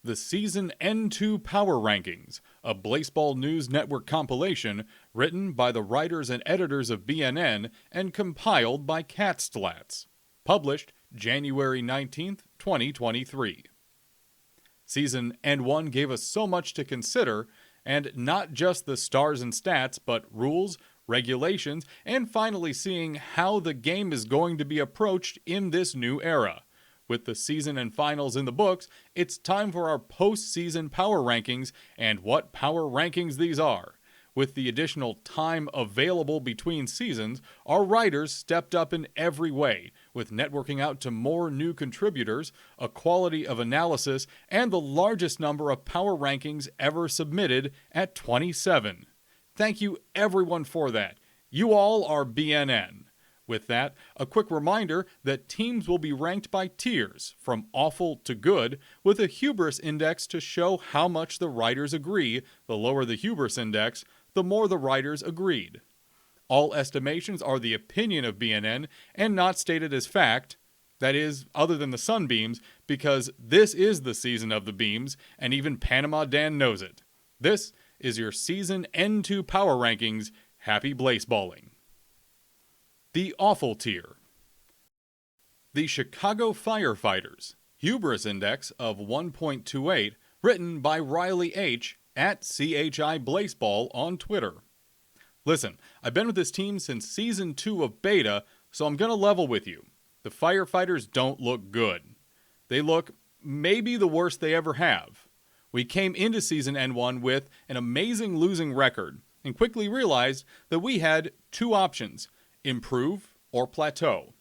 the Season N2 Power Rankings, a Blaseball News Network compilation written by the writers and editors of BNN and compiled by Cat Stlats. Published January 19th, 2023. Season N1 gave us so much to consider, and not just the stars and stats, but rules, regulations, and finally seeing how the game is going to be approached in this new era. With the season and finals in the books, it's time for our post-season power rankings and what power rankings these are. With the additional time available between seasons, our writers stepped up in every way, with networking out to more new contributors, a quality of analysis, and the largest number of power rankings ever submitted at 27. Thank you everyone for that. You all are BNN. With that, a quick reminder that teams will be ranked by tiers, from awful to good, with a hubris index to show how much the writers agree. The lower the hubris index, the more the writers agreed. All estimations are the opinion of BNN and not stated as fact, that is, other than the sunbeams, because this is the season of the beams, and even Panama Dan knows it. This is your Season N2 Power Rankings. Happy Blaseballing. The Awful Tier. The Chicago Firefighters, Hubris Index of 1.28, written by Riley H. at CHI Blaseball on Twitter. Listen, I've been with this team since Season 2 of Beta, so I'm going to level with you. The Firefighters don't look good. They look maybe the worst they ever have. We came into Season N1 with an amazing losing record, and quickly realized that we had two options: improve or plateau.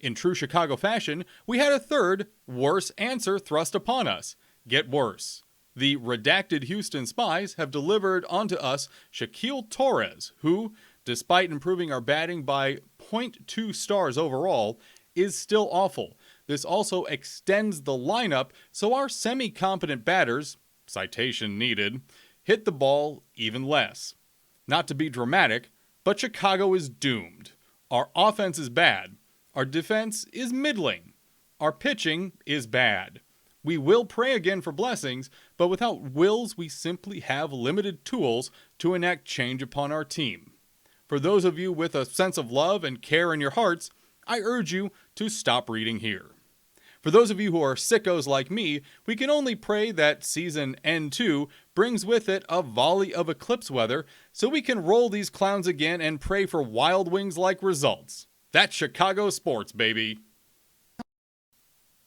In true Chicago fashion, we had a third, worse answer thrust upon us: get worse. The redacted Houston spies have delivered onto us Shaquille Torres, who, despite improving our batting by 0.2 stars overall, is still awful. This also extends the lineup, so our semi-competent batters, citation needed, hit the ball even less. Not to be dramatic, but Chicago is doomed. Our offense is bad. Our defense is middling. Our pitching is bad. We will pray again for blessings, but without wills, we simply have limited tools to enact change upon our team. For those of you with a sense of love and care in your hearts, I urge you to stop reading here. For those of you who are sickos like me, we can only pray that Season N2 brings with it a volley of eclipse weather so we can roll these clowns again and pray for Wild Wings-like results. That's Chicago sports, baby.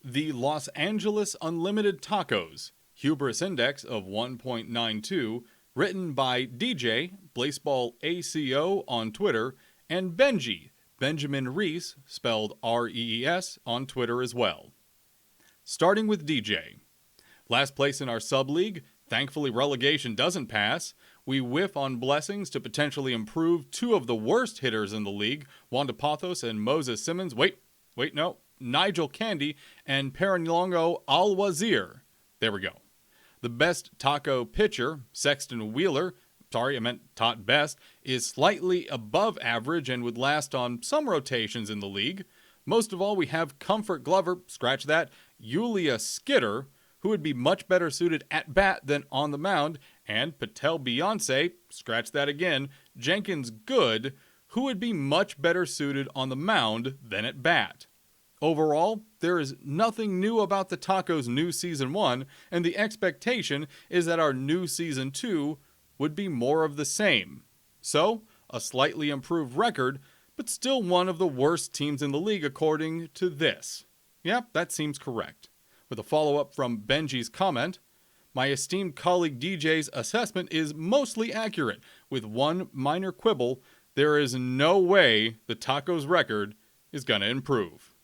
The Los Angeles Unlimited Tacos, Hubris Index of 1.92, written by DJ, Blaseball ACO on Twitter, and Benji, Benjamin Reese, spelled R-E-E-S, on Twitter as well. Starting with DJ. Last place in our sub-league, thankfully relegation doesn't pass. We whiff on blessings to potentially improve two of the worst hitters in the league, Wanda Pothos and Moses Simmons. No, Nigel Candy and Perinilongo Al-Wazir. There we go. The best taco pitcher, Sexton Wheeler, Tot Best, is slightly above average and would last on some rotations in the league. Most of all, we have Comfort Glover, scratch that, Yulia Skitter, who would be much better suited at bat than on the mound, and Patel Beyonce, scratch that again, Jenkins Good, who would be much better suited on the mound than at bat. Overall, there is nothing new about the Tacos' new Season 1, and the expectation is that our new Season 2 would be more of the same. So, a slightly improved record, but still one of the worst teams in the league according to this. Yep, that seems correct. With a follow-up from Benji's comment, my esteemed colleague DJ's assessment is mostly accurate, with one minor quibble: there is no way the Tacos record is gonna improve.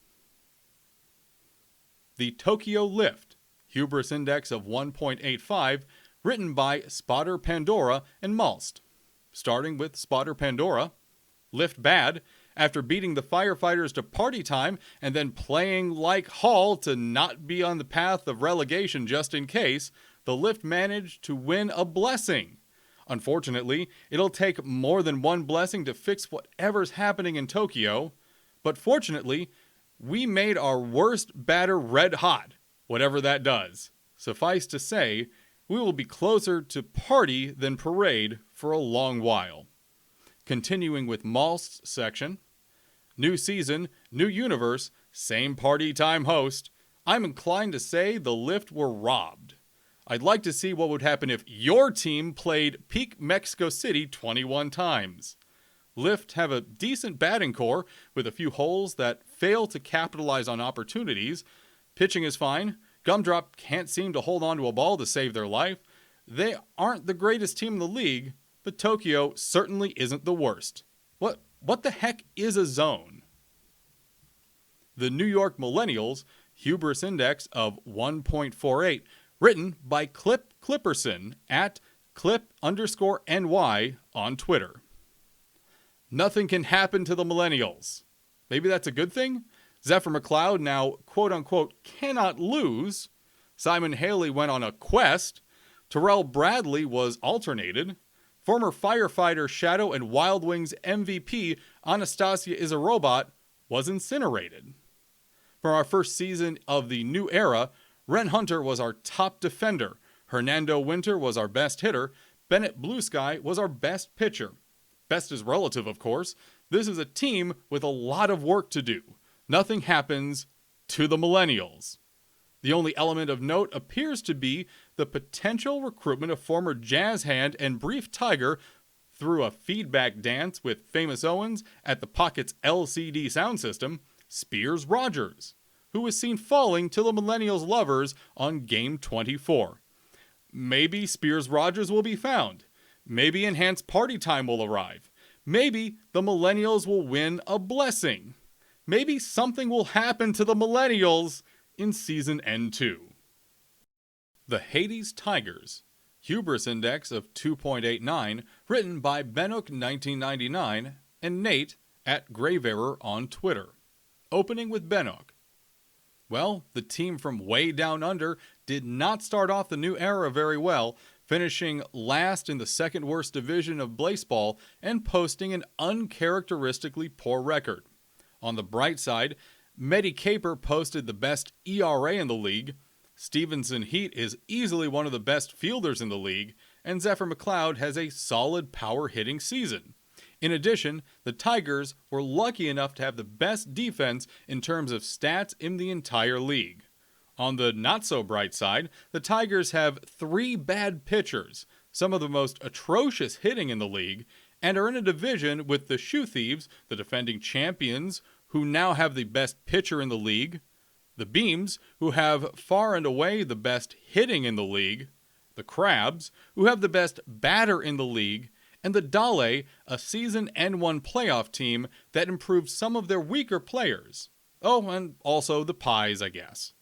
The Tokyo Lift, Hubris Index of 1.85, written by Spotter Pandora and Malst. Starting with Spotter Pandora. Lift bad. After beating the Firefighters to party time and then playing like Hall to not be on the path of relegation just in case, the Lift managed to win a blessing. Unfortunately, it'll take more than one blessing to fix whatever's happening in Tokyo, but fortunately, we made our worst batter red hot, whatever that does. Suffice to say, we will be closer to party than parade for a long while. Continuing with Malt's section, new season, new universe, same party time host. I'm inclined to say the Lift were robbed. I'd like to see what would happen if your team played Peak Mexico City 21 times. Lift have a decent batting core with a few holes that fail to capitalize on opportunities. Pitching is fine. Gumdrop can't seem to hold on to a ball to save their life. They aren't the greatest team in the league, but Tokyo certainly isn't the worst. What the heck is a zone? The New York Millennials, hubris index of 1.48, written by Clip Clipperson at clip_NY on Twitter. Nothing can happen to the Millennials. Maybe that's a good thing? Zephyr McLeod now, quote-unquote, cannot lose. Simon Haley went on a quest. Terrell Bradley was alternated. Former firefighter Shadow and Wild Wings MVP Anastasia is a Robot was incinerated. For our first season of the new era, Ren Hunter was our top defender. Hernando Winter was our best hitter. Bennett Blue Sky was our best pitcher. Best is relative, of course. This is a team with a lot of work to do. Nothing happens to the Millennials. The only element of note appears to be the potential recruitment of former jazz hand and brief Tiger through a feedback dance with Famous Owens at the Pocket's LCD sound system, Spears Rogers, who was seen falling to the Millennials' lovers on Game 24. Maybe Spears Rogers will be found. Maybe enhanced party time will arrive. Maybe the Millennials will win a blessing. Maybe something will happen to the Millennials in Season N2. The Hades Tigers, hubris index of 2.89, written by Bennock1999 and Nate at Graveerror on Twitter. Opening with Bennock. Well, the team from way down under did not start off the new era very well, finishing last in the second worst division of Blaseball and posting an uncharacteristically poor record. On the bright side, Medi Caper posted the best ERA in the league, Stevenson Heat is easily one of the best fielders in the league, and Zephyr McLeod has a solid power-hitting season. In addition, the Tigers were lucky enough to have the best defense in terms of stats in the entire league. On the not-so-bright side, the Tigers have 3 bad pitchers, some of the most atrocious hitting in the league, and are in a division with the Shoe Thieves, the defending champions, who now have the best pitcher in the league, the Beams, who have far and away the best hitting in the league, the Crabs, who have the best batter in the league, and the Dale, a Season N1 playoff team that improved some of their weaker players. Oh, and also the Pies, I guess.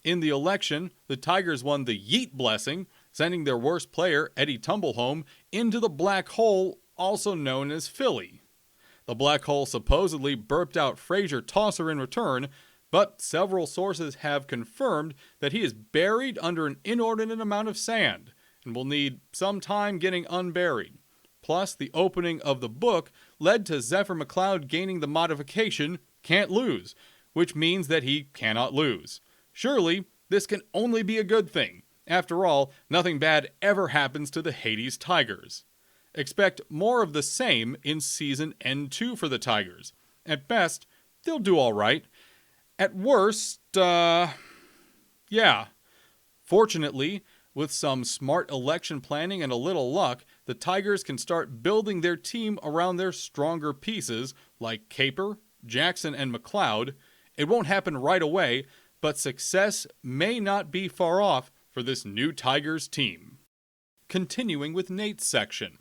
In the election, the Tigers won the Yeet blessing, sending their worst player, Eddie Tumblehome, into the black hole, also known as Philly. The black hole supposedly burped out Frazier Tosser in return, but several sources have confirmed that he is buried under an inordinate amount of sand and will need some time getting unburied. Plus, the opening of the book led to Zephyr McLeod gaining the modification, Can't Lose, which means that he cannot lose. Surely, this can only be a good thing. After all, nothing bad ever happens to the Hades Tigers. Expect more of the same in Season N2 for the Tigers. At best, they'll do alright. At worst, yeah. Fortunately, with some smart election planning and a little luck, the Tigers can start building their team around their stronger pieces, like Caper, Jackson, and McLeod. It won't happen right away, but success may not be far off for this new Tigers team. Continuing with Nate's section.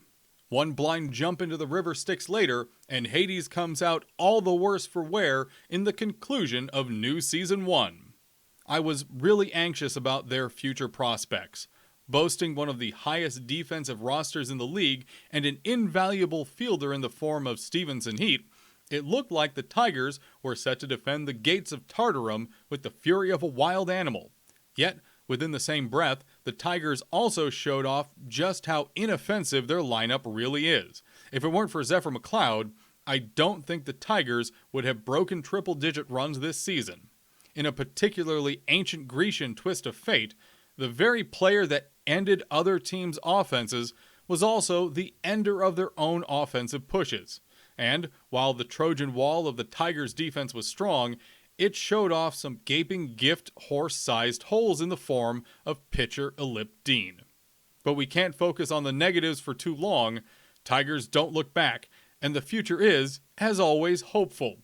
One blind jump into the river sticks later, and Hades comes out all the worse for wear in the conclusion of new Season 1. I was really anxious about their future prospects. Boasting one of the highest defensive rosters in the league and an invaluable fielder in the form of Stevenson Heat, it looked like the Tigers were set to defend the gates of Tartarum with the fury of a wild animal. Yet, within the same breath, the Tigers also showed off just how inoffensive their lineup really is. If it weren't for Zephyr McLeod, I don't think the Tigers would have broken triple-digit runs this season. in a particularly ancient Grecian twist of fate, the very player that ended other teams' offenses was also the ender of their own offensive pushes. And while the Trojan wall of the Tigers' defense was strong, it showed off some gaping gift horse-sized holes in the form of pitcher Elip Dean. But we can't focus on the negatives for too long. Tigers don't look back, and the future is, as always, hopeful.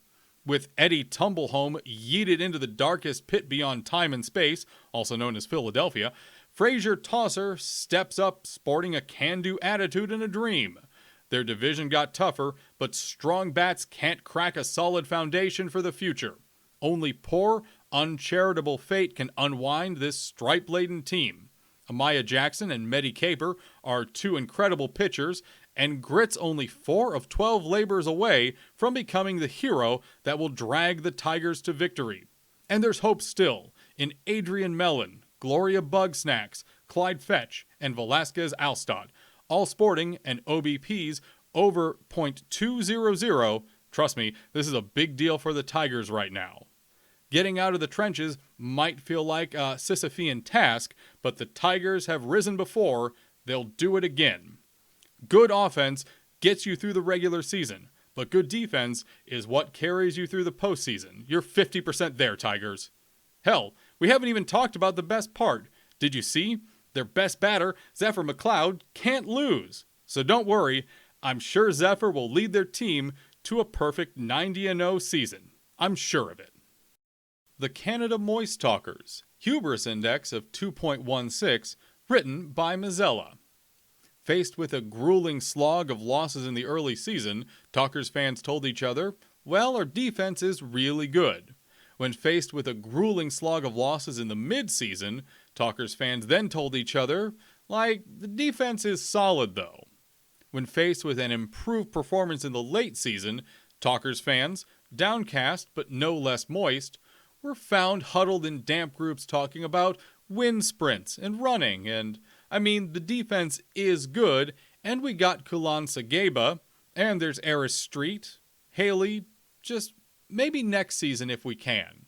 With Eddie Tumblehome yeeted into the darkest pit beyond time and space, also known as Philadelphia, Frazier Tosser steps up sporting a can-do attitude and a dream. Their division got tougher, but strong bats can't crack a solid foundation for the future. Only poor, uncharitable fate can unwind this stripe-laden team. Amaya Jackson and Medi Caper are two incredible pitchers, and Grit's only 4 of 12 labors away from becoming the hero that will drag the Tigers to victory. And there's hope still in Adrian Mellon, Gloria Bugsnacks, Clyde Fetch, and Velasquez Alstad, all sporting an OBP's over .200. Trust me, this is a big deal for the Tigers right now. Getting out of the trenches might feel like a Sisyphean task, but the Tigers have risen before. They'll do it again. Good offense gets you through the regular season, but good defense is what carries you through the postseason. You're 50% there, Tigers. Hell, we haven't even talked about the best part. Did you see? Their best batter, Zephyr McLeod, can't lose. So don't worry, I'm sure Zephyr will lead their team to a perfect 90-0 season. I'm sure of it. The Canada Moist Talkers, Hubris Index of 2.16, written by Mazzella. Faced with a grueling slog of losses in the early season, Talkers fans told each other, well, our defense is really good. When faced with a grueling slog of losses in the mid-season, Talkers fans then told each other, the defense is solid though. When faced with an improved performance in the late season, Talkers fans, downcast but no less moist, were found huddled in damp groups talking about wind sprints and running, and the defense is good, and we got Kulan Sageba, and there's Eris Street, Haley, just maybe next season if we can.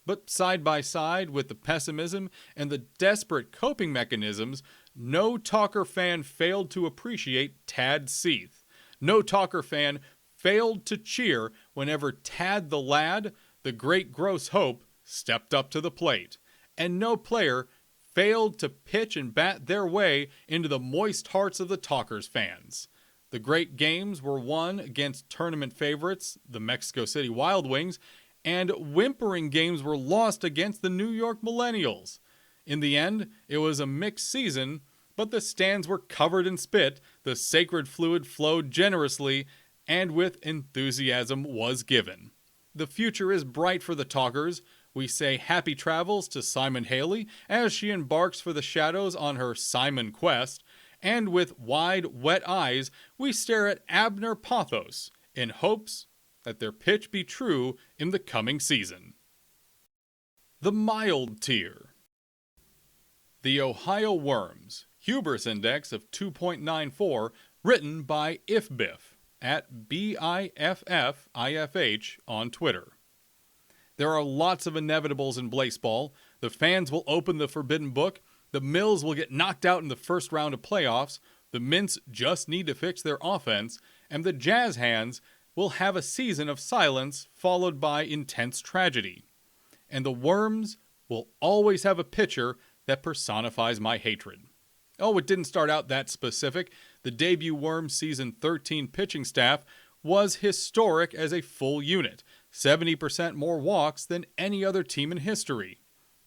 But side by side with the pessimism and the desperate coping mechanisms, no Talker fan failed to appreciate Tad Seath. No Talker fan failed to cheer whenever Tad the Lad, the great gross hope, stepped up to the plate. And no player failed to pitch and bat their way into the moist hearts of the Talkers fans. The great games were won against tournament favorites, the Mexico City Wild Wings, and whimpering games were lost against the New York Millennials. In the end, it was a mixed season, but the stands were covered in spit, the sacred fluid flowed generously, and with enthusiasm was given. The future is bright for the Talkers. We say happy travels to Simon Haley as she embarks for the shadows on her Simon quest, and with wide, wet eyes, we stare at Abner Pothos in hopes that their pitch be true in the coming season. The mild tier. The Ohio Worms, Hubris Index of 2.94, written by IfBiff at BIFFIFH on Twitter. There are lots of inevitables in Blaseball. The fans will open the forbidden book, the Mills will get knocked out in the first round of playoffs, the Mints just need to fix their offense, and the Jazz Hands will have a season of silence followed by intense tragedy. And the Worms will always have a pitcher that personifies my hatred. Oh, it didn't start out that specific. The debut Worms season 13 pitching staff was historic as a full unit, 70% more walks than any other team in history.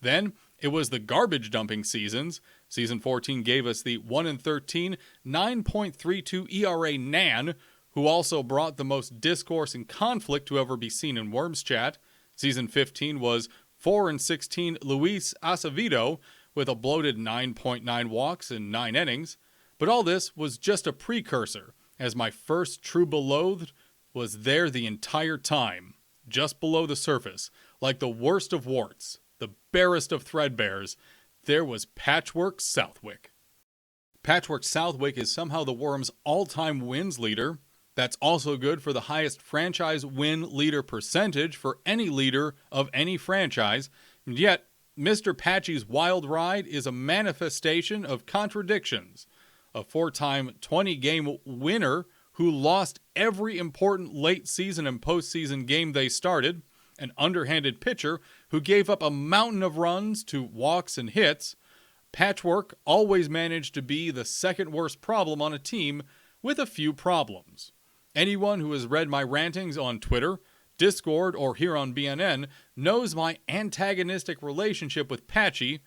Then it was the garbage dumping seasons. Season 14 gave us the 1-13, 9.32 ERA Nan, who also brought the most discourse and conflict to ever be seen in Worms chat. Season 15 was 4-16 Luis Acevedo, with a bloated 9.9 walks in 9 innings. But all this was just a precursor, as my first true beloved was there the entire time, just below the surface, like the worst of warts, the barest of threadbares. There was Patchwork Southwick. Patchwork Southwick is somehow the Worms' all-time wins leader. That's also good for the highest franchise win leader percentage for any leader of any franchise. And yet, Mr. Patchy's wild ride is a manifestation of contradictions. A 4-time 20-game winner who lost every important late season and postseason game they started, an underhanded pitcher who gave up a mountain of runs to walks and hits. Patchwork always managed to be the second worst problem on a team with a few problems. Anyone who has read my rantings on Twitter, Discord, or here on BNN knows my antagonistic relationship with Patchy.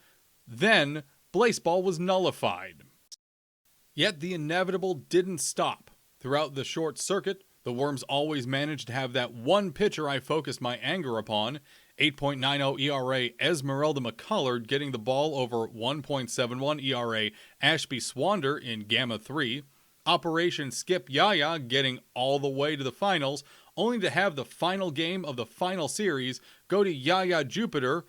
Then, Blaseball was nullified. Yet the inevitable didn't stop. Throughout the short circuit, the Worms always managed to have that one pitcher I focused my anger upon, 8.90 ERA Esmeralda McCullard getting the ball over 1.71 ERA Ashby Swander in Gamma 3, Operation Skip Yaya getting all the way to the finals, only to have the final game of the final series go to Yaya Jupiter,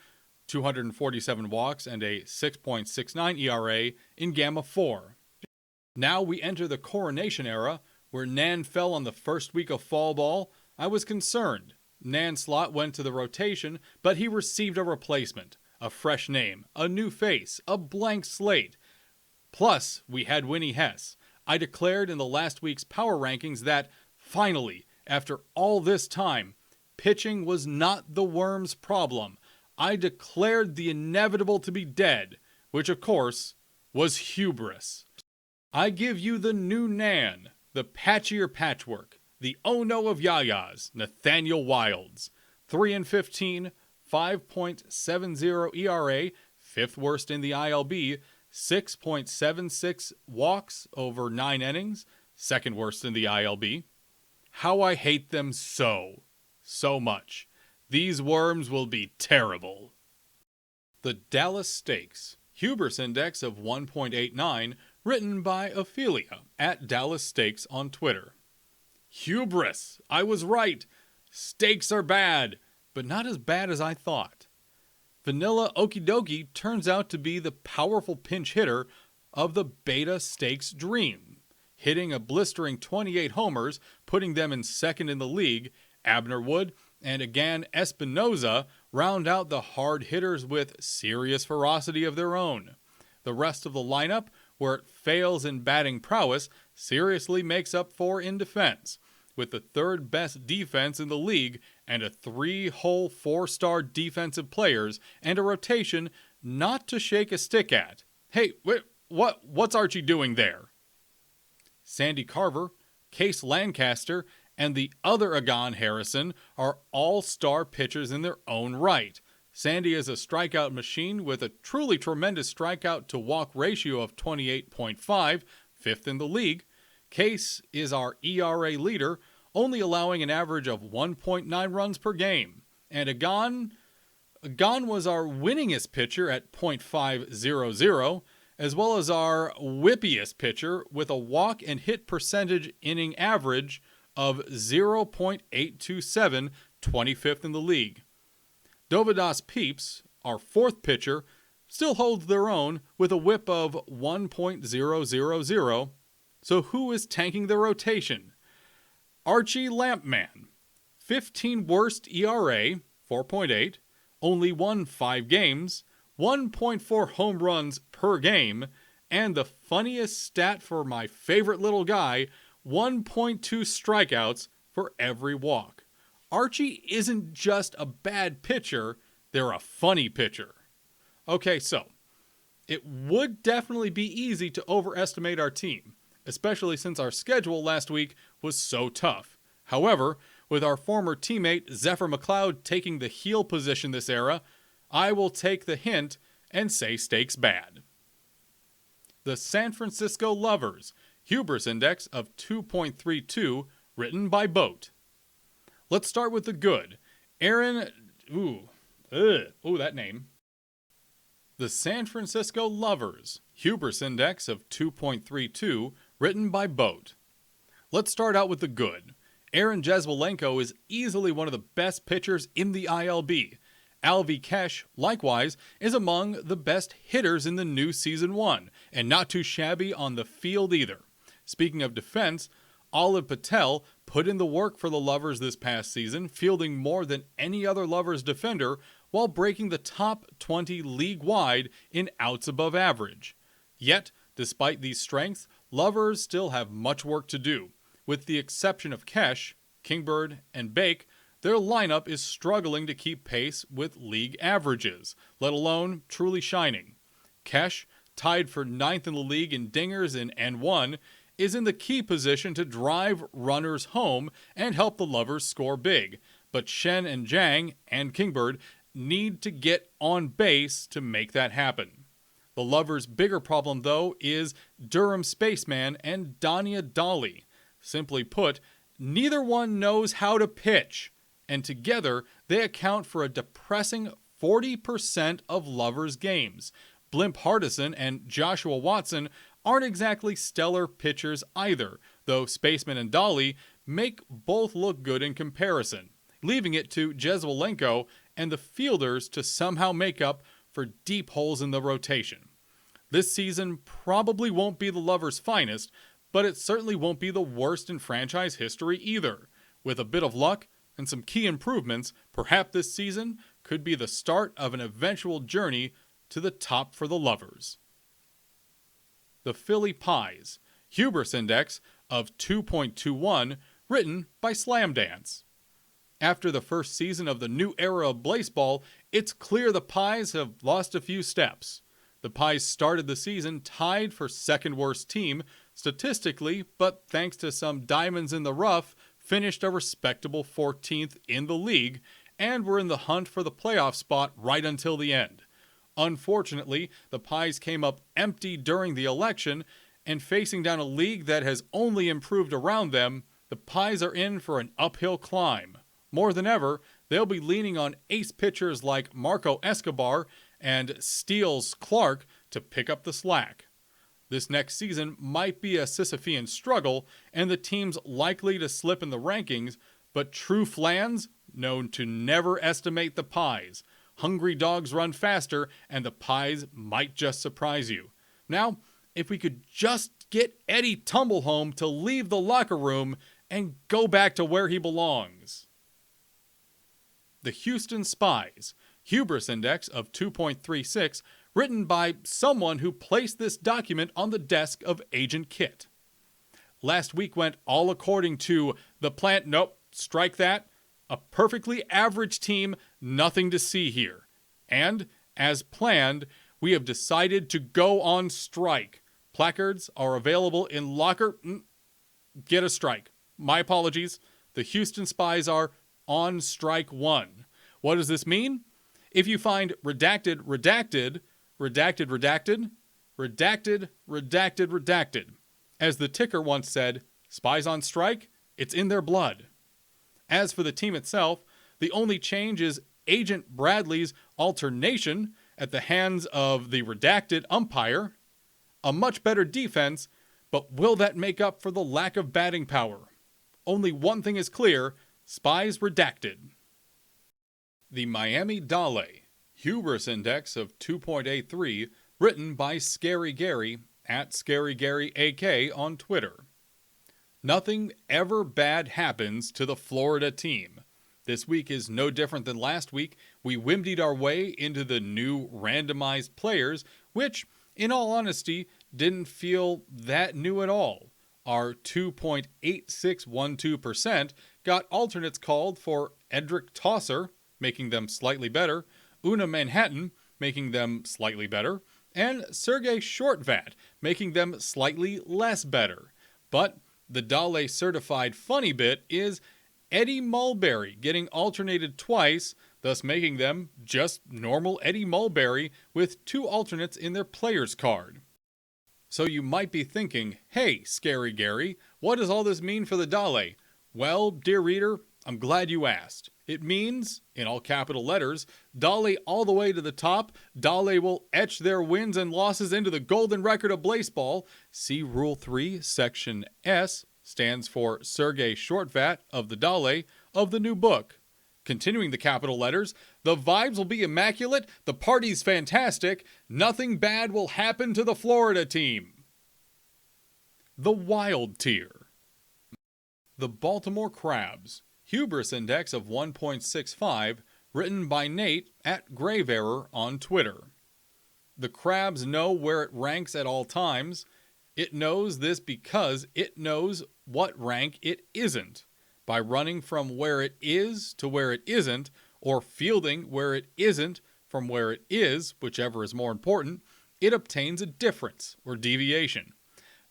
247 walks and a 6.69 ERA in Gamma 4. Now we enter the coronation era, where Nan fell on the first week of fall ball. I was concerned. Nan Slot went to the rotation, but he received a replacement, a fresh name, a new face, a blank slate. Plus, we had Winnie Hess. I declared in the last week's power rankings that, finally, after all this time, pitching was not the Worms' problem. I declared the inevitable to be dead, which of course was hubris. I give you the new Nan, the patchier Patchwork, the oh no of Yayas, Nathaniel Wilds. 3-15, 5.70 ERA, 5th worst in the ILB, 6.76 walks over 9 innings, 2nd worst in the ILB. How I hate them so much. These Worms will be terrible. The Dallas Stakes, hubris index of 1.89, written by Ophelia at Dallas Stakes on Twitter. Hubris! I was right! Stakes are bad, but not as bad as I thought. Vanilla Okidoki turns out to be the powerful pinch hitter of the Beta Stakes dream, hitting a blistering 28 homers, putting them in second in the league. Abner Wood and Agan Espinoza round out the hard hitters with serious ferocity of their own. The rest of the lineup, where it fails in batting prowess, seriously makes up for in defense, with the 3rd best defense in the league and a 3-hole 4-star defensive players and a rotation not to shake a stick at. Hey, wait, what's Archie doing there? Sandy Carver, Case Lancaster, and the other Agan Harrison are all-star pitchers in their own right. Sandy is a strikeout machine with a truly tremendous strikeout-to-walk ratio of 28.5, 5th in the league. Case is our ERA leader, only allowing an average of 1.9 runs per game. And Agan was our winningest pitcher at .500, as well as our whippiest pitcher with a walk and hit percentage inning average of 0.827, 25th in the league. Dovadas Peeps, our 4th pitcher, still holds their own with a whip of 1.000. So who is tanking the rotation? Archie Lampman, 15 worst ERA, 4.8, only won 5 games, 1.4 home runs per game, and the funniest stat for my favorite little guy, 1.2 strikeouts for every walk. Archie isn't just a bad pitcher, they're a funny pitcher. Okay, so, it would definitely be easy to overestimate our team, especially since our schedule last week was so tough. However, with our former teammate Zephyr McLeod taking the heel position this era, I will take the hint and say stakes bad. The San Francisco Lovers, hubris index of 2.32, written by Boat. Let's start with the good. Aaron, that name. The San Francisco Lovers, hubris index of 2.32, written by Boat. Let's start out with the good. Aaron Jezwalenko is easily one of the best pitchers in the ILB. Alvy Kesh, likewise, is among the best hitters in the new Season 1, and not too shabby on the field either. Speaking of defense, Olive Patel put in the work for the Lovers this past season, fielding more than any other Lovers defender while breaking the top 20 league-wide in outs above average. Yet, despite these strengths, Lovers still have much work to do. With the exception of Kesh, Kingbird, and Bake, their lineup is struggling to keep pace with league averages, let alone truly shining. Kesh, tied for 9th in the league in dingers in N1, is in the key position to drive runners home and help the Lovers score big, but Shen and Jang and Kingbird need to get on base to make that happen. The Lovers' bigger problem, though, is Durham Spaceman and Dania Dolly. Simply put, neither one knows how to pitch, and together they account for a depressing 40% of Lovers' games. Blimp Hardison and Joshua Watson aren't exactly stellar pitchers either, though Spaceman and Dolly make both look good in comparison, leaving it to Jezwalenko and the fielders to somehow make up for deep holes in the rotation. This season probably won't be the Lovers' finest, but it certainly won't be the worst in franchise history either. With a bit of luck and some key improvements, perhaps this season could be the start of an eventual journey to the top for the Lovers. The Philly Pies, hubris index of 2.21, written by Slamdance. After the first season of the new era of Blaseball, it's clear the Pies have lost a few steps. The Pies started the season tied for second worst team statistically, but thanks to some diamonds in the rough, finished a respectable 14th in the league and were in the hunt for the playoff spot right until the end. Unfortunately, the Pies came up empty during the election, and facing down a league that has only improved around them, the Pies are in for an uphill climb. More than ever, they'll be leaning on ace pitchers like Marco Escobar and Steels Clark to pick up the slack. This next season might be a Sisyphean struggle, and the team's likely to slip in the rankings, but true flans known to never estimate the Pies. Hungry dogs run faster, and the Pies might just surprise you. Now, if we could just get Eddie Tumblehome to leave the locker room and go back to where he belongs. The Houston Spies, hubris index of 2.36, written by someone who placed this document on the desk of Agent Kit. Last week went all according to the plant. Nope, strike that. A perfectly average team, nothing to see here. And, as planned, we have decided to go on strike. Placards are available in locker. Get a strike. My apologies. The Houston Spies are on strike one. What does this mean? If you find redacted, redacted, redacted, redacted, redacted, redacted, redacted, as the ticker once said, spies on strike, it's in their blood. As for the team itself, the only change is Agent Bradley's alternation at the hands of the redacted umpire. A much better defense, but will that make up for the lack of batting power? Only one thing is clear, spies redacted. The Miami Dale, hubris index of 2.83, written by Scary Gary at Scary Gary AK on Twitter. Nothing ever bad happens to the Florida team. This week is no different than last week. We whimsied our way into the new randomized players, which, in all honesty, didn't feel that new at all. Our 2.8612% got alternates called for Edric Tosser, making them slightly better, Una Manhattan, making them slightly better, and Sergei Shortvat, making them slightly less better. But the Dale certified funny bit is Eddie Mulberry getting alternated twice, thus making them just normal Eddie Mulberry with two alternates in their player's card. So you might be thinking, hey, Scary Gary, what does all this mean for the Dale? Well, dear reader, I'm glad you asked. It means, in all capital letters, Dale all the way to the top. Dale will etch their wins and losses into the golden record of Blaseball. See Rule 3, Section S, stands for Sergei Shortvat of the Dale of the new book. Continuing the capital letters, the vibes will be immaculate, the party's fantastic, nothing bad will happen to the Florida team. The Wild Tier. The Baltimore Crabs, hubris index of 1.65, written by Nate at Graveerror on Twitter. The Crabs know where it ranks at all times. It knows this because it knows what rank it isn't. By running from where it is to where it isn't, or fielding where it isn't from where it is, whichever is more important, it obtains a difference, or deviation.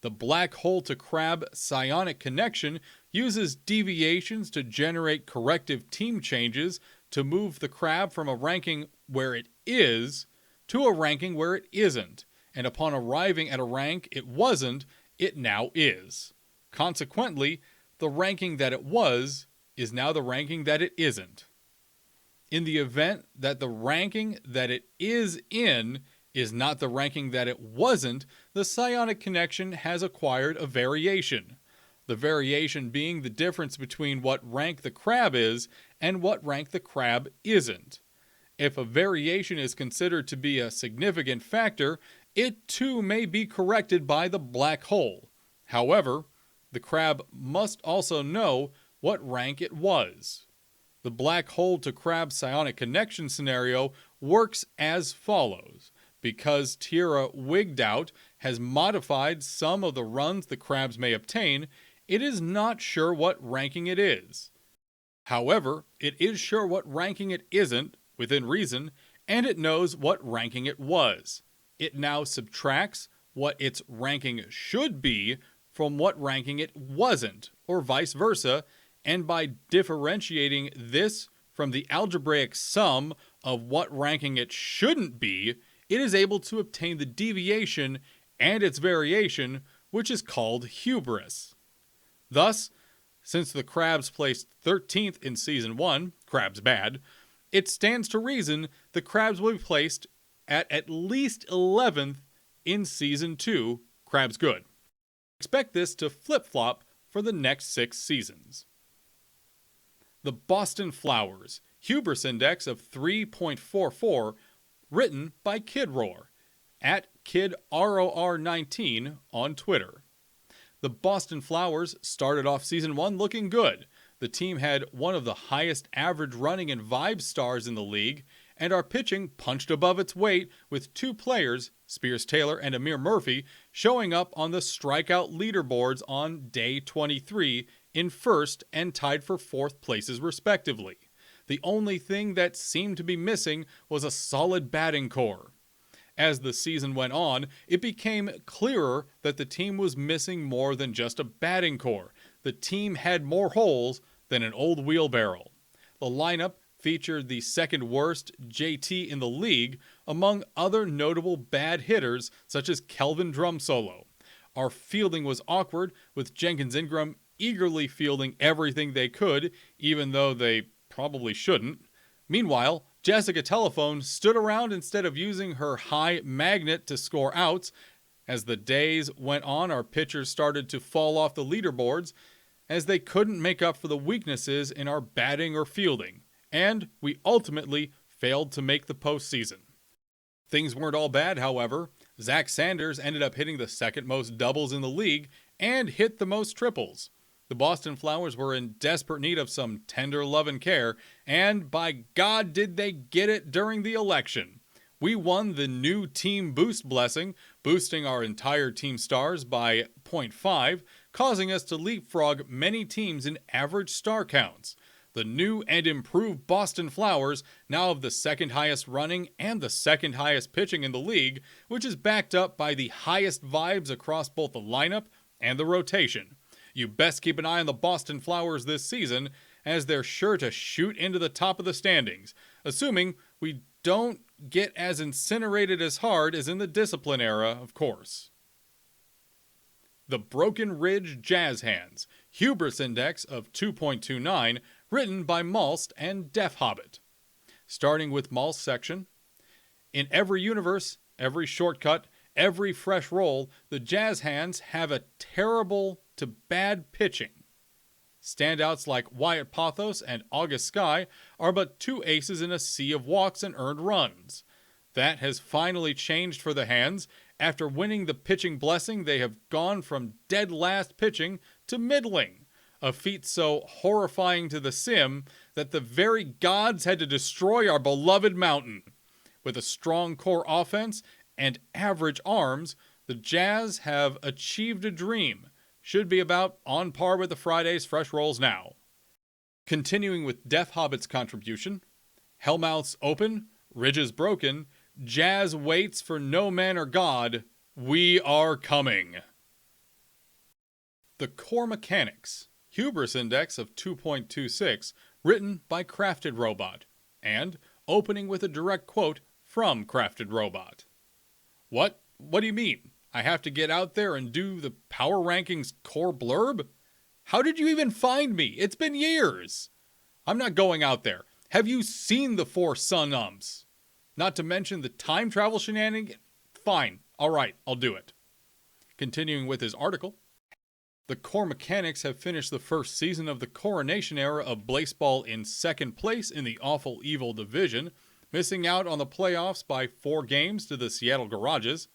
The black hole to crab psionic connection uses deviations to generate corrective team changes to move the crab from a ranking where it is to a ranking where it isn't, and upon arriving at a rank it wasn't, it now is. Consequently, the ranking that it was is now the ranking that it isn't. In the event that the ranking that it is in is not the ranking that it wasn't, the psionic connection has acquired a variation. The variation being the difference between what rank the crab is and what rank the crab isn't. If a variation is considered to be a significant factor, it too may be corrected by the black hole. However, the crab must also know what rank it was. The black hole to crab psionic connection scenario works as follows. Because Tira Wigged Out has modified some of the runs the crabs may obtain, it is not sure what ranking it is. However, it is sure what ranking it isn't, within reason, and it knows what ranking it was. It now subtracts what its ranking should be from what ranking it wasn't, or vice versa, and by differentiating this from the algebraic sum of what ranking it shouldn't be, it is able to obtain the deviation and its variation, which is called hubris. Thus, since the Crabs placed 13th in Season 1, Crabs bad, it stands to reason the Crabs will be placed at least 11th in Season 2, Crabs good. Expect this to flip-flop for the next 6 seasons. The Boston Flowers, hubris index of 3.44, written by KidRoar, at KidROR19 on Twitter. The Boston Flowers started off Season 1 looking good. The team had one of the highest average running and vibe stars in the league, and our pitching punched above its weight with 2 players, Spears Taylor and Amir Murphy, showing up on the strikeout leaderboards on day 23 in first and tied for 4th places respectively. The only thing that seemed to be missing was a solid batting core. As the season went on, it became clearer that the team was missing more than just a batting core. The team had more holes than an old wheelbarrow. The lineup featured the second worst JT in the league, among other notable bad hitters such as Kelvin Drumsolo. Our fielding was awkward, with Jenkins Ingram eagerly fielding everything they could, even though they probably shouldn't. Meanwhile, Jessica Telephone stood around instead of using her high magnet to score outs. As the days went on, our pitchers started to fall off the leaderboards as they couldn't make up for the weaknesses in our batting or fielding, and we ultimately failed to make the postseason. Things weren't all bad, however. Zach Sanders ended up hitting the second most doubles in the league and hit the most triples. The Boston Flowers were in desperate need of some tender love and care, and by God did they get it during the election. We won the new team boost blessing, boosting our entire team stars by 0.5, causing us to leapfrog many teams in average star counts. The new and improved Boston Flowers now have the second highest running and the second highest pitching in the league, which is backed up by the highest vibes across both the lineup and the rotation. You best keep an eye on the Boston Flowers this season, as they're sure to shoot into the top of the standings, assuming we don't get as incinerated as hard as in the discipline era, of course. The Broken Ridge Jazz Hands, hubris index of 2.29, written by Malst and Def Hobbit. Starting with Malst's section. In every universe, every shortcut, every fresh roll, the Jazz Hands have a terrible to bad pitching. Standouts like Wyatt Pothos and August Sky are but 2 aces in a sea of walks and earned runs. That has finally changed for the Hands. After winning the pitching blessing, they have gone from dead last pitching to middling. a feat so horrifying to the sim that the very gods had to destroy our beloved mountain. With a strong core offense and average arms, the Jazz have achieved a dream. Should be about on par with the Friday's fresh rolls now. Continuing with Death Hobbit's contribution, Hellmouth's open, ridges broken, Jazz waits for no man or god, we are coming. The core mechanics, hubris index of 2.26, written by Crafted Robot, and opening with a direct quote from Crafted Robot. What? What do you mean? I have to get out there and do the Power Rankings core blurb? How did you even find me? It's been years. I'm not going out there. Have you seen the 4 sun-ums? Not to mention the time travel shenanigans? Fine. Alright, I'll do it. Continuing with his article, the core mechanics have finished the first season of the coronation era of Blaseball in second place in the Awful Evil division, missing out on the playoffs by 4 games to the Seattle Garages.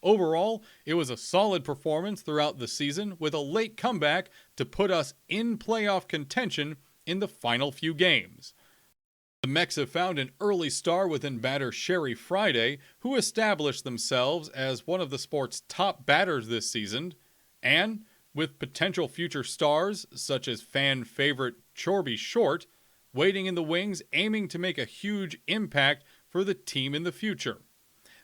Overall, it was a solid performance throughout the season with a late comeback to put us in playoff contention in the final few games. The Mechs have found an early star within batter Sherry Friday, who established themselves as one of the sport's top batters this season, and with potential future stars such as fan favorite Chorby Short, waiting in the wings aiming to make a huge impact for the team in the future.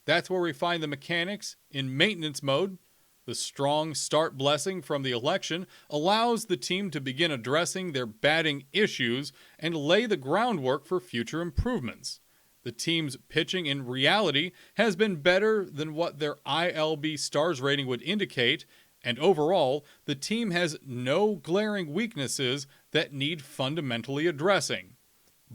That's where we find the mechanics in maintenance mode. The strong start blessing from the election allows the team to begin addressing their batting issues and lay the groundwork for future improvements. The team's pitching in reality has been better than what their ILB stars rating would indicate, and overall, the team has no glaring weaknesses that need fundamentally addressing.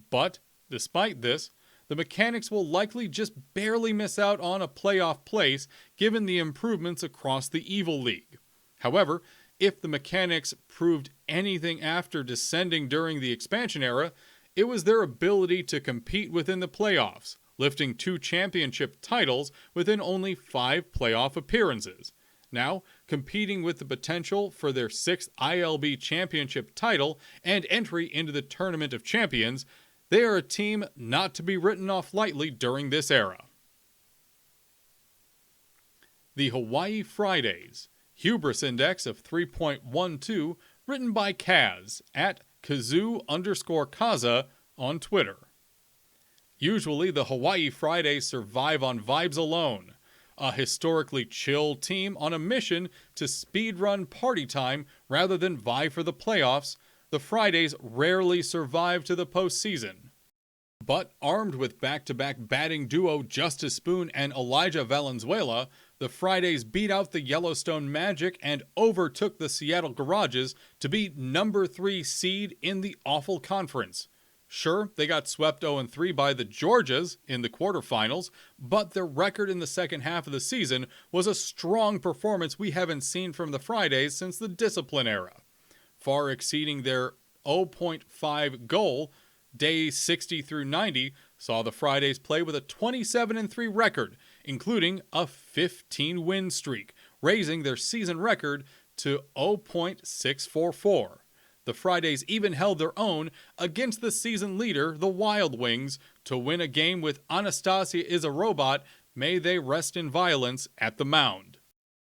But, despite this, the mechanics will likely just barely miss out on a playoff place given the improvements across the Evil League. However, if the mechanics proved anything after descending during the expansion era, it was their ability to compete within the playoffs, lifting 2 championship titles within only 5 playoff appearances. Now, competing with the potential for their 6th ILB championship title and entry into the Tournament of Champions, they are a team not to be written off lightly during this era. The Hawaii Fridays, hubris index of 3.12, written by Kaz at Kazoo_Kaza on Twitter. Usually the Hawaii Fridays survive on vibes alone, a historically chill team on a mission to speedrun party time rather than vie for the playoffs. The Fridays rarely survive to the postseason. But armed with back-to-back batting duo Justice Spoon and Elijah Valenzuela, the Fridays beat out the Yellowstone Magic and overtook the Seattle Garages to be number 3 seed in the Awful Conference. Sure, they got swept 0-3 by the Georgias in the quarterfinals, but their record in the second half of the season was a strong performance we haven't seen from the Fridays since the Discipline era. Far exceeding their 0.5 goal, days 60 through 90 saw the Fridays play with a 27-3 record, including a 15-win streak, raising their season record to 0.644. The Fridays even held their own against the season leader, the Wild Wings, to win a game with Anastasia is a Robot, may they rest in violence, at the mound.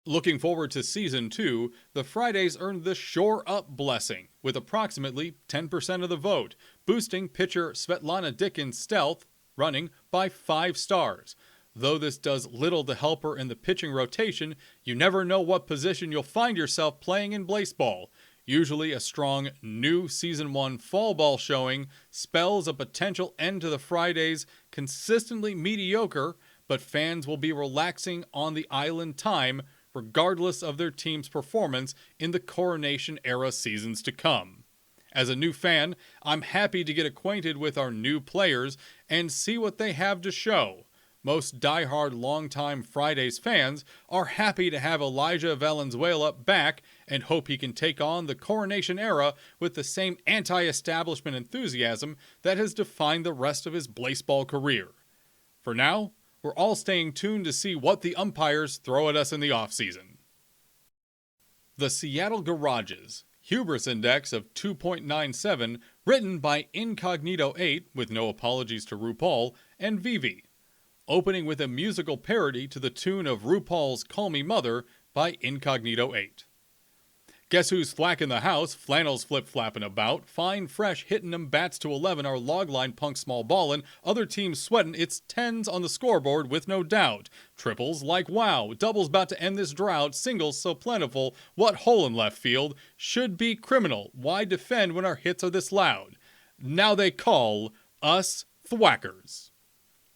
Looking forward to Season 2, the Fridays earned the Shore Up blessing, with approximately 10% of the vote, boosting pitcher Svetlana Dickens' stealth, running by 5 stars. Though this does little to help her in the pitching rotation, you never know what position you'll find yourself playing in Blaseball. Usually a strong new Season 1 fall ball showing spells a potential end to the Fridays' consistently mediocre, but fans will be relaxing on the island time regardless of their team's performance in the Coronation era seasons to come. As a new fan, I'm happy to get acquainted with our new players and see what they have to show. Most diehard longtime Fridays fans are happy to have Elijah Valenzuela back and hope he can take on the Coronation era with the same anti-establishment enthusiasm that has defined the rest of his Blaseball career. For now, we're all staying tuned to see what the umpires throw at us in the offseason. The Seattle Garages, Hubris Index of 2.97, written by Incognito8, with no apologies to RuPaul, and Vivi. Opening with a musical parody to the tune of RuPaul's Call Me Mother by Incognito8. Guess who's thwack in the house? Flannels flip-flapping about. Fine fresh hitting 'em bats to 11. Our logline punk small ballin'. Other teams sweatin'. It's tens on the scoreboard with no doubt. Triples like wow. Doubles about to end this drought. Singles so plentiful. What hole in left field? Should be criminal. Why defend when our hits are this loud? Now they call us thwackers.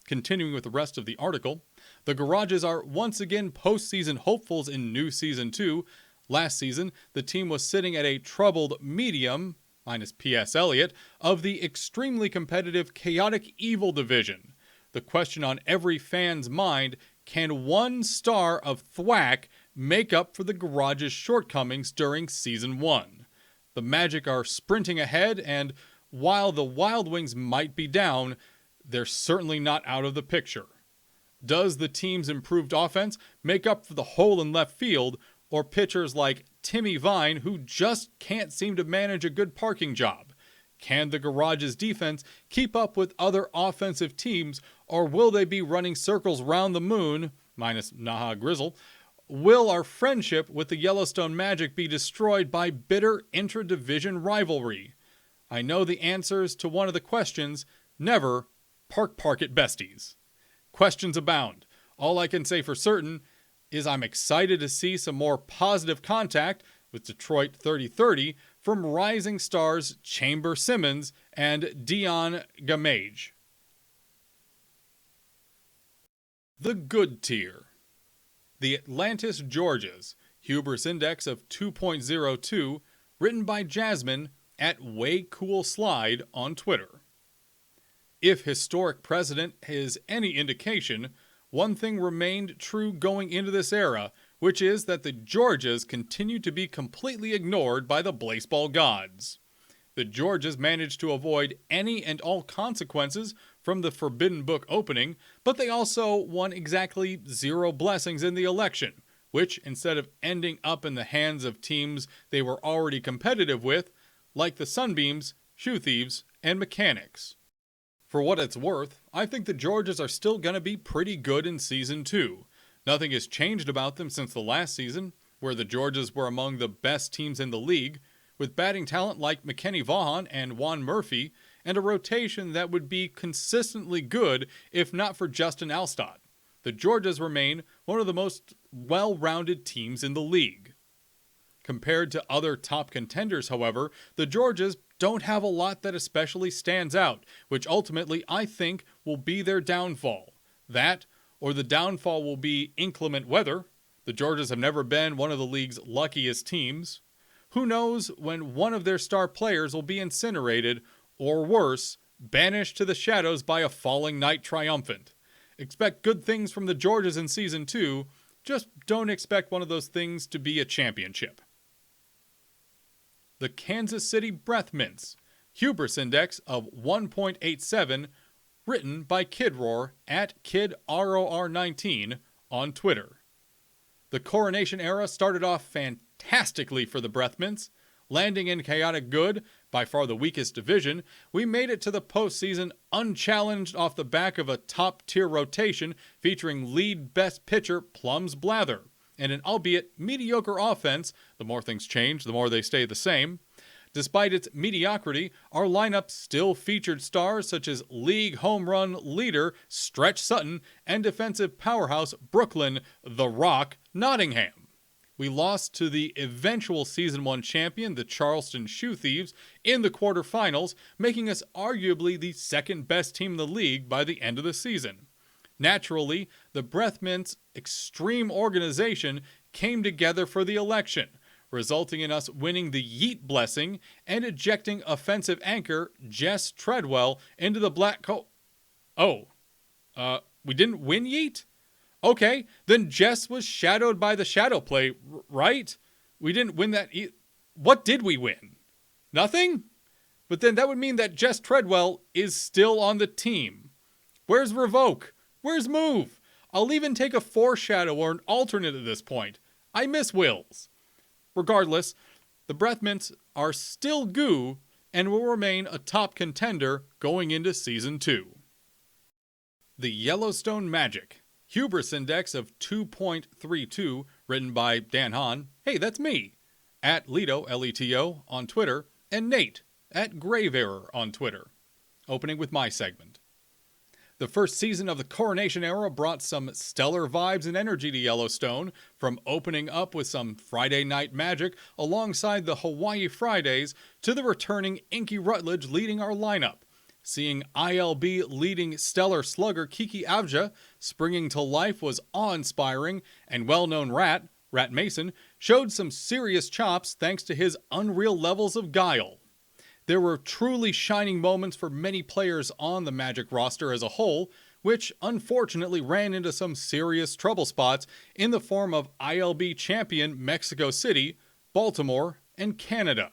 Continuing with the rest of the article, the Garages are once again postseason hopefuls in new Season 2. Last season, the team was sitting at a troubled medium, minus P.S. Eliot, of the extremely competitive Chaotic Evil division. The question on every fan's mind, can one star of thwack make up for the Garage's shortcomings during Season 1? The Magic are sprinting ahead, and while the Wild Wings might be down, they're certainly not out of the picture. Does the team's improved offense make up for the hole in left field, or pitchers like Timmy Vine, who just can't seem to manage a good parking job? Can the Garage's defense keep up with other offensive teams, or will they be running circles round the moon, minus Naha Grizzle? Will our friendship with the Yellowstone Magic be destroyed by bitter intra-division rivalry? I know the answers to one of the questions. Never park it besties. Questions abound. All I can say for certain is I'm excited to see some more positive contact with Detroit 30-30 from rising stars Chamber Simmons and Dion Gamage. The good tier. The Atlantis Georges, Hubris Index of 2.02, written by Jasmine at WayCoolSlide on Twitter. If historic precedent is any indication, one thing remained true going into this era, which is that the Georges continued to be completely ignored by the Blaseball gods. The Georges managed to avoid any and all consequences from the Forbidden Book opening, but they also won exactly 0 blessings in the election, which, instead of ending up in the hands of teams they were already competitive with, like the Sunbeams, Shoe Thieves, and Mechanics. For what it's worth, I think the Georges are still going to be pretty good in Season 2. Nothing has changed about them since the last season, where the Georges were among the best teams in the league, with batting talent like McKenny Vaughan and Juan Murphy, and a rotation that would be consistently good if not for Justin Alstott. The Georges remain one of the most well-rounded teams in the league. Compared to other top contenders, however, the Georges don't have a lot that especially stands out, which ultimately I think will be their downfall. That, or the downfall will be inclement weather. The Georges have never been one of the league's luckiest teams. Who knows when one of their star players will be incinerated, or worse, banished to the shadows by a falling night triumphant. Expect good things from the Georges in Season 2, just don't expect one of those things to be a championship. The Kansas City Breath Mints, Hubris Index of 1.87, written by KidRoar at KidROR19 on Twitter. The Coronation era started off fantastically for the Breath Mints. Landing in chaotic good, by far the weakest division, we made it to the postseason unchallenged off the back of a top-tier rotation featuring lead best pitcher Plums Blather, and an albeit mediocre offense. The more things change, the more they stay the same. Despite its mediocrity, our lineup still featured stars such as league home run leader Stretch Sutton and defensive powerhouse Brooklyn The Rock Nottingham. We lost to the eventual Season 1 champion, the Charleston Shoe Thieves, in the quarterfinals, making us arguably the second best team in the league by the end of the season. Naturally, the Breath Mints' extreme organization came together for the election, resulting in us winning the Yeet blessing and ejecting offensive anchor Jess Treadwell into the black hole. We didn't win Yeet? Okay, then Jess was shadowed by the shadow play, right? We didn't win that. What did we win? Nothing? But then that would mean that Jess Treadwell is still on the team. Where's Revoke? Where's Move? I'll even take a foreshadow or an alternate at this point. I miss Wills. Regardless, the Breath Mints are still goo and will remain a top contender going into Season 2. The Yellowstone Magic. Hubris Index of 2.32, written by Dan Hahn. Hey, that's me. At Leto, L-E-T-O, on Twitter, and Nate, at Graveerror on Twitter. Opening with my segment. The first season of the Coronation Era brought some stellar vibes and energy to Yellowstone, from opening up with some Friday Night Magic alongside the Hawaii Fridays to the returning Inky Rutledge leading our lineup. Seeing ILB leading stellar slugger Kiki Avja springing to life was awe-inspiring, and well-known Rat Mason, showed some serious chops thanks to his unreal levels of guile. There were truly shining moments for many players on the Magic roster as a whole, which unfortunately ran into some serious trouble spots in the form of ILB champion Mexico City, Baltimore, and Canada.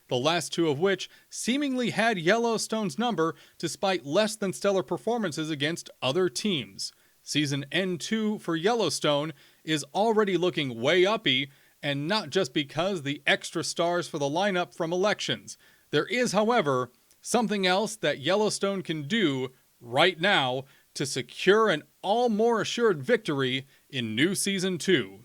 The last two of which seemingly had Yellowstone's number despite less than stellar performances against other teams. Season N2 for Yellowstone is already looking way uppy, and not just because the extra stars for the lineup from elections. There is, however, something else that Yellowstone can do right now to secure an all more assured victory in new Season 2.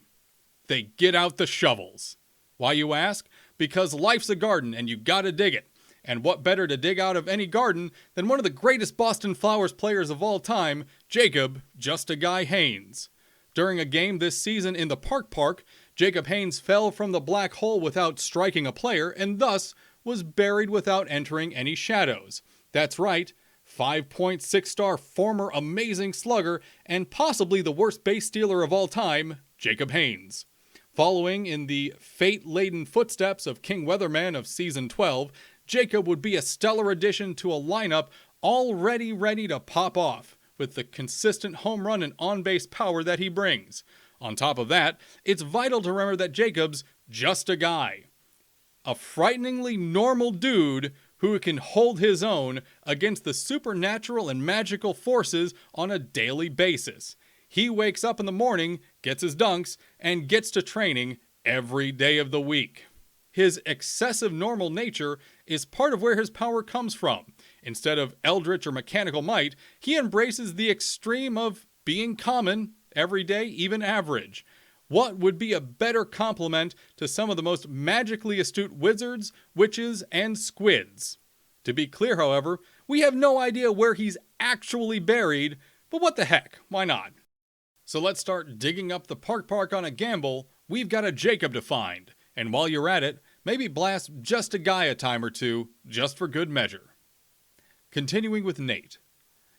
They get out the shovels. Why, you ask? Because life's a garden and you gotta dig it. And what better to dig out of any garden than one of the greatest Boston Flowers players of all time, Jacob Just a Guy Haynes. During a game this season in the Park, Jacob Haynes fell from the black hole without striking a player and thus was buried without entering any shadows. That's right, 5.6-star former amazing slugger and possibly the worst base stealer of all time, Jacob Haynes. Following in the fate-laden footsteps of King Weatherman of Season 12, Jacob would be a stellar addition to a lineup already ready to pop off, with the consistent home run and on-base power that he brings. On top of that, it's vital to remember that Jacob's just a guy. A frighteningly normal dude who can hold his own against the supernatural and magical forces on a daily basis. He wakes up in the morning, gets his dunks, and gets to training every day of the week. His excessive normal nature is part of where his power comes from. Instead of eldritch or mechanical might, he embraces the extreme of being common, everyday, even average. What would be a better compliment to some of the most magically astute wizards, witches, and squids? To be clear, however, we have no idea where he's actually buried, but what the heck, why not? So let's start digging up the park on a gamble. We've got a Jacob to find, and while you're at it, maybe blast just a guy a time or two, just for good measure. Continuing with Nate.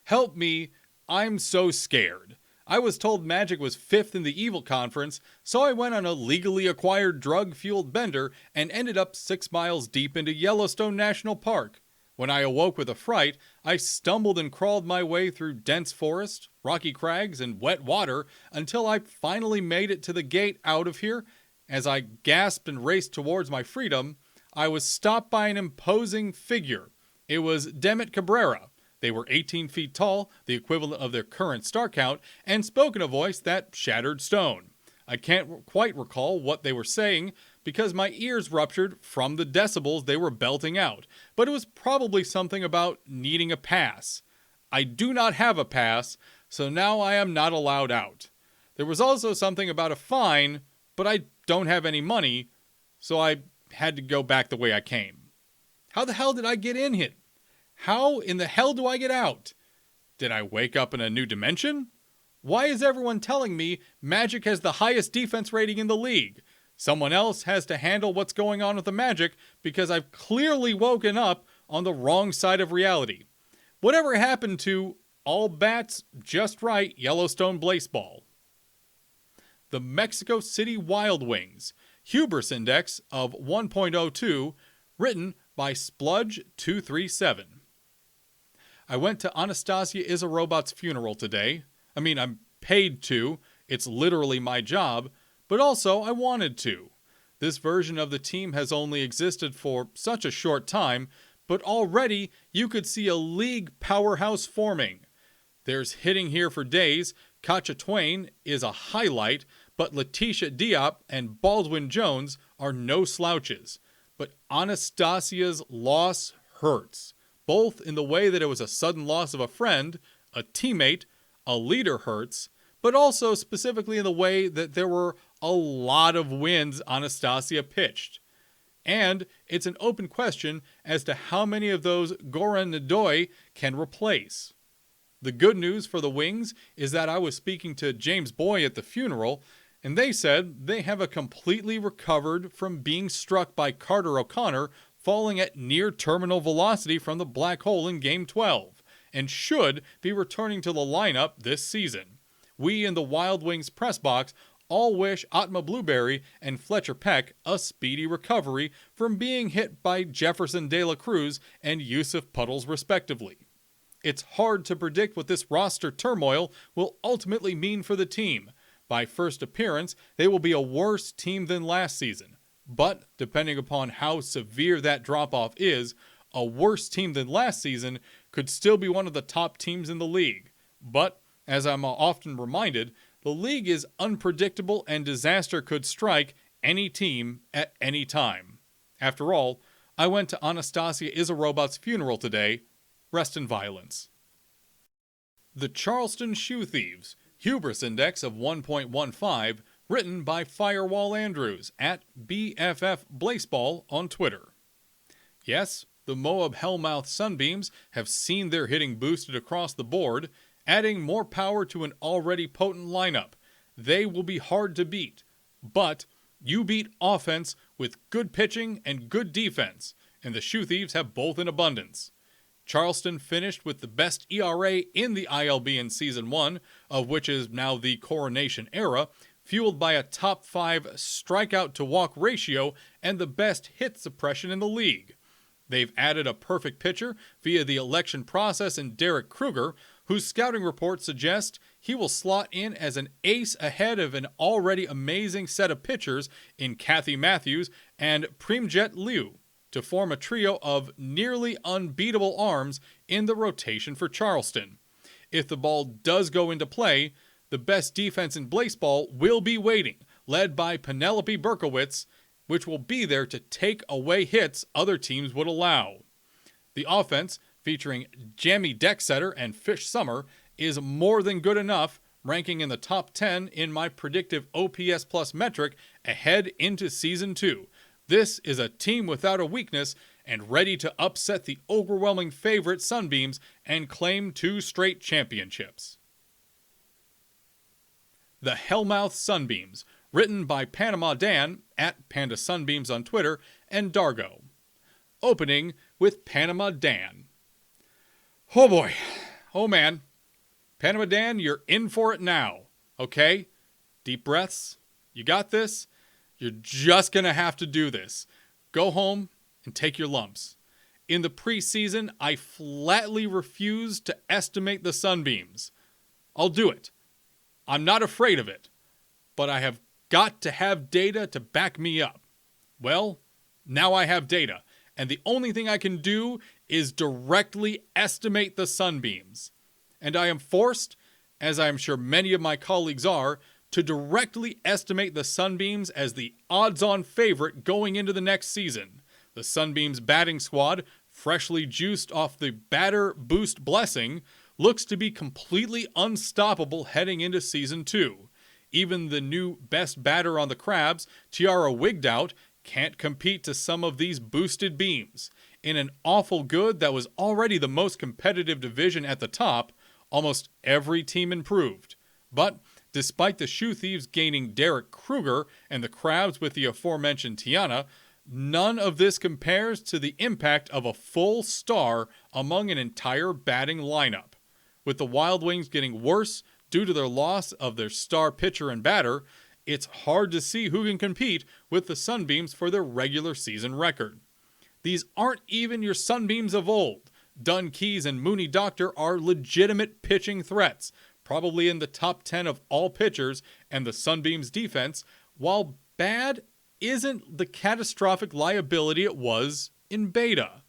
Help me, I'm so scared. I was told Magic was 5th in the Evil Conference, so I went on a legally acquired drug-fueled bender and ended up 6 miles deep into Yellowstone National Park. When I awoke with a fright, I stumbled and crawled my way through dense forest, rocky crags, and wet water until I finally made it to the gate out of here. As I gasped and raced towards my freedom, I was stopped by an imposing figure. It was Demet Cabrera. They were 18 feet tall, the equivalent of their current star count, and spoke in a voice that shattered stone. I can't quite recall what they were saying because my ears ruptured from the decibels they were belting out, but it was probably something about needing a pass. I do not have a pass, so now I am not allowed out. There was also something about a fine, but I don't have any money, so I had to go back the way I came. How the hell did I get in here? How in the hell do I get out? Did I wake up in a new dimension? Why is everyone telling me Magic has the highest defense rating in the league? Someone else has to handle what's going on with the Magic because I've clearly woken up on the wrong side of reality. Whatever happened to all bats just right Yellowstone Blaseball? The Mexico City Wild Wings. Hubris Index of 1.02, written by Spludge237. I went to Anastasia Is a Robot's funeral today. I'm paid to. It's literally my job. But also, I wanted to. This version of the team has only existed for such a short time, but already you could see a league powerhouse forming. There's hitting here for days. Katja Twain is a highlight, but Letitia Diop and Baldwin Jones are no slouches. but Anastasia's loss hurts, both in the way that it was a sudden loss of a friend, a teammate, a leader hurts, but also specifically in the way that there were a lot of wins Anastasia pitched. And it's an open question as to how many of those Goran Nadoy can replace. The good news for the Wings is that I was speaking to James Boy at the funeral, and they said they have a completely recovered from being struck by Carter O'Connor falling at near terminal velocity from the black hole in Game 12, and should be returning to the lineup this season. We in the Wild Wings press box all wish Atma Blueberry and Fletcher Peck a speedy recovery from being hit by Jefferson De La Cruz and Yusuf Puddles respectively. It's hard to predict what this roster turmoil will ultimately mean for the team. By first appearance, they will be a worse team than last season. But, depending upon how severe that drop-off is, a worse team than last season could still be one of the top teams in the league. But, as I'm often reminded, the league is unpredictable and disaster could strike any team at any time. After all, I went to Anastasia Is a Robot's funeral today. Rest in violence. The Charleston Shoe Thieves, hubris index of 1.15, written by Firewall Andrews at BFF Blaseball on Twitter. Yes, the Moab Hellmouth Sunbeams have seen their hitting boosted across the board, adding more power to an already potent lineup. They will be hard to beat, but you beat offense with good pitching and good defense, and the Shoe Thieves have both in abundance. Charleston finished with the best ERA in the ILB in Season 1, of which is now the Coronation era, fueled by a top 5 strikeout-to-walk ratio and the best hit suppression in the league. They've added a perfect pitcher via the election process in Derek Kruger, whose scouting reports suggest he will slot in as an ace ahead of an already amazing set of pitchers in Kathy Matthews and Premjet Liu, to form a trio of nearly unbeatable arms in the rotation for Charleston. If the ball does go into play, the best defense in Blaseball will be waiting, led by Penelope Berkowitz, which will be there to take away hits other teams would allow. The offense, featuring Jamie Decksetter and Fish Summer, is more than good enough, ranking in the top 10 in my predictive OPS Plus metric ahead into Season 2. This is a team without a weakness and ready to upset the overwhelming favorite Sunbeams and claim 2 straight championships. The Hellmouth Sunbeams, written by Panama Dan at Panda Sunbeams on Twitter and Dargo. Opening with Panama Dan. Oh boy. Oh man. Panama Dan, you're in for it now. Okay? Deep breaths. You got this? You're just going to have to do this. Go home and take your lumps. In the preseason, I flatly refused to estimate the Sunbeams. I'll do it. I'm not afraid of it. But I have got to have data to back me up. Well, now I have data. And the only thing I can do is directly estimate the Sunbeams. And I am forced, as I am sure many of my colleagues are, to directly estimate the Sunbeams as the odds-on favorite going into the next season. The Sunbeams batting squad, freshly juiced off the batter boost blessing, looks to be completely unstoppable heading into Season 2. Even the new best batter on the Crabs, Tiara Wigdout, can't compete to some of these boosted beams. In an awful good that was already the most competitive division at the top, almost every team improved. But despite the Shoe Thieves gaining Derek Kruger and the Crabs with the aforementioned Tiana, none of this compares to the impact of a full star among an entire batting lineup. With the Wild Wings getting worse due to their loss of their star pitcher and batter, it's hard to see who can compete with the Sunbeams for their regular season record. These aren't even your Sunbeams of old. Dunn Keys and Mooney Doctor are legitimate pitching threats, probably in the top 10 of all pitchers, and the Sunbeams defense, while bad, isn't the catastrophic liability it was in beta.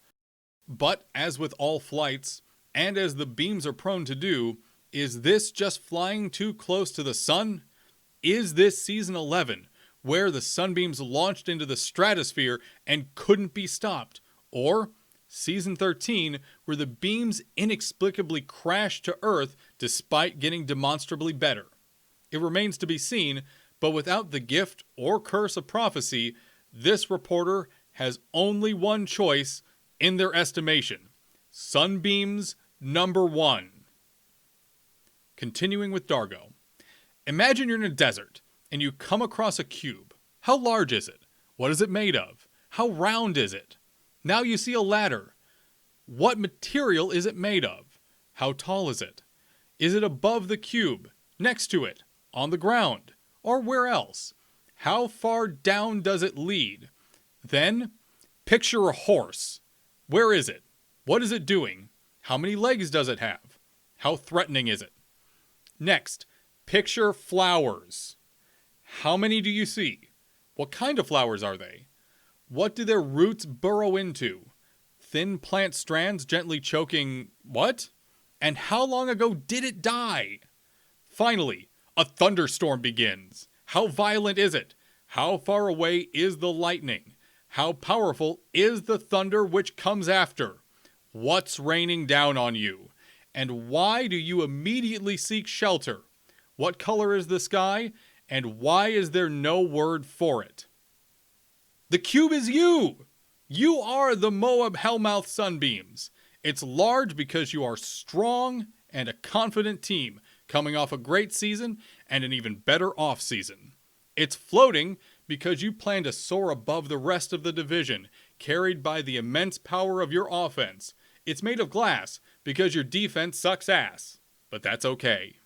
But as with all flights, and as the beams are prone to do, is this just flying too close to the sun? Is this Season 11, where the sunbeams launched into the stratosphere and couldn't be stopped, or Season 13, where the beams inexplicably crashed to Earth despite getting demonstrably better. It remains to be seen, but without the gift or curse of prophecy, this reporter has only one choice in their estimation: sunbeams number 1. Continuing with Dargo. Imagine you're in a desert and you come across a cube. How large is it? What is it made of? How round is it? Now you see a ladder. What material is it made of? How tall is it? Is it above the cube, next to it, on the ground, or where else? How far down does it lead? Then, picture a horse. Where is it? What is it doing? How many legs does it have? How threatening is it? Next, picture flowers. How many do you see? What kind of flowers are they? What do their roots burrow into? Thin plant strands gently choking what? And how long ago did it die? Finally, a thunderstorm begins. How violent is it? How far away is the lightning? How powerful is the thunder which comes after? What's raining down on you? And why do you immediately seek shelter? What color is the sky? And why is there no word for it? The cube is you! You are the Moab Hellmouth Sunbeams. It's large because you are strong and a confident team, coming off a great season and an even better off-season. It's floating because you plan to soar above the rest of the division, carried by the immense power of your offense. It's made of glass because your defense sucks ass, but that's okay.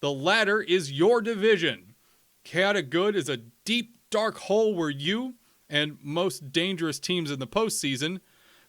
The ladder is your division. Chaotic Good is a deep, dark hole where you, and most dangerous teams in the postseason,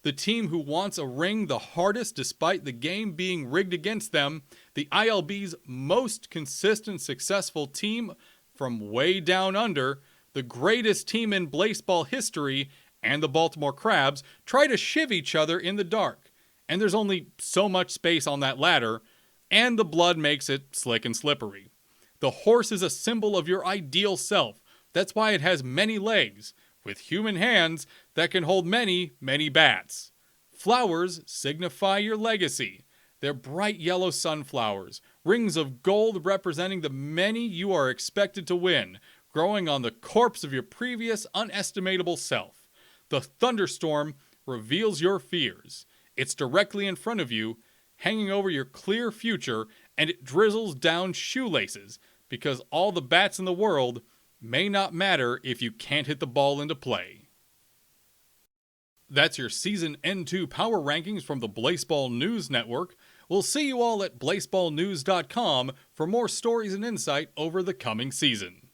the team who wants a ring the hardest despite the game being rigged against them, the ILB's most consistent, successful team from way down under, the greatest team in Blaseball history, and the Baltimore Crabs try to shiv each other in the dark. And there's only so much space on that ladder, and the blood makes it slick and slippery. The horse is a symbol of your ideal self. That's why it has many legs, with human hands that can hold many, many bats. Flowers signify your legacy. They're bright yellow sunflowers, rings of gold representing the many you are expected to win, growing on the corpse of your previous unestimatable self. The thunderstorm reveals your fears. It's directly in front of you, hanging over your clear future, and it drizzles down shoelaces, because all the bats in the world may not matter if you can't hit the ball into play. That's your Season N2 Power Rankings from the Blaseball News Network. We'll see you all at blaseballnews.com for more stories and insight over the coming season.